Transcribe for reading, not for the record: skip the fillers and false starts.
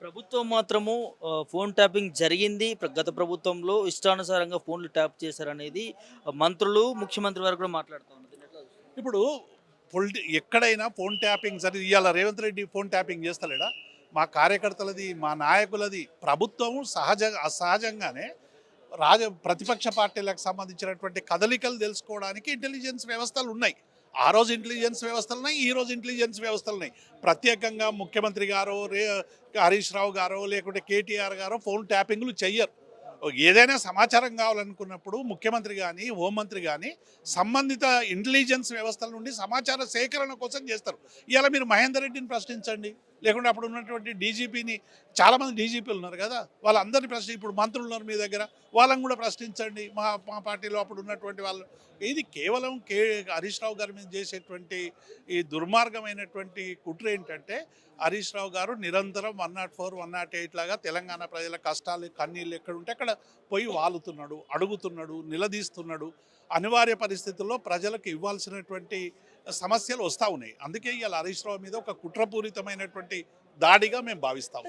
ప్రభుత్వం మాత్రము phone tapping జరిగింది. గత ప్రభుత్వంలో ఇష్టానుసారంగా ఫోన్‌లు ట్యాప్ చేశారనేది మంత్రులు, ముఖ్యమంత్రి వరకు కూడా మాట్లాడుతా ఉన్నారు. దీన్ని ఎట్లా చూస్తారు? ఇప్పుడు ఎక్కడైనా ఫోన్ ట్యాపింగ్ సరే ఇవాళ రేవంత్ రెడ్డి ఫోన్ ట్యాపింగ్ చేస్తలేడా? మా కార్యకర్తలది, మా నాయకులది ప్రభుత్వం అసహజంగానే ప్రతిపక్ష పార్టీలకు సంబంధించినటువంటి కదలికలు తెలుసుకోవడానికి ఇంటెలిజెన్స్ వ్యవస్థలు ఉన్నాయి. ఆ రోజు ఇంటెలిజెన్స్ వ్యవస్థలు ఉన్నాయి, ఈ రోజు ఇంటెలిజెన్స్ వ్యవస్థలు ఉన్నాయి. ప్రత్యేకంగా ముఖ్యమంత్రి గారో హరీష్ రావు గారో లేకుంటే కేటీఆర్ గారో ఫోన్ ట్యాపింగ్లు చెయ్యరు. ఏదైనా సమాచారం కావాలనుకున్నప్పుడు ముఖ్యమంత్రి కానీ హోంమంత్రి కానీ సంబంధిత ఇంటెలిజెన్స్ వ్యవస్థల నుండి సమాచార సేకరణ కోసం చేస్తారు. ఇలా మీరు మహేందర్ రెడ్డిని ప్రశ్నించండి, లేకుంటే అప్పుడు ఉన్నటువంటి డీజీపీని, చాలామంది డీజీపీలు ఉన్నారు కదా, వాళ్ళందరినీ ఇప్పుడు మంత్రులు ఉన్నారు మీ దగ్గర, వాళ్ళని కూడా ప్రశ్నించండి. మా మా పార్టీలో అప్పుడు ఉన్నటువంటి వాళ్ళు. ఇది కేవలం హరీష్ రావు గారి మీద చేసేటువంటి ఈ దుర్మార్గమైనటువంటి కుట్ర ఏంటంటే, హరీష్ రావు గారు నిరంతరం 104, 108 లాగా తెలంగాణ ప్రజల కష్టాలు కన్నీళ్ళు ఎక్కడుంటే అక్కడ పోయి వాలుతున్నాడు, అడుగుతున్నాడు, నిలదీస్తున్నాడు. అనివార్య పరిస్థితుల్లో ప్రజలకు ఇవ్వాల్సినటువంటి సమస్యలు వస్తూ ఉన్నాయి. అందుకే ఇవాళ హరీష్ రావు మీద ఒక కుట్రపూరితమైనటువంటి దాడిగా మేము భావిస్తాము.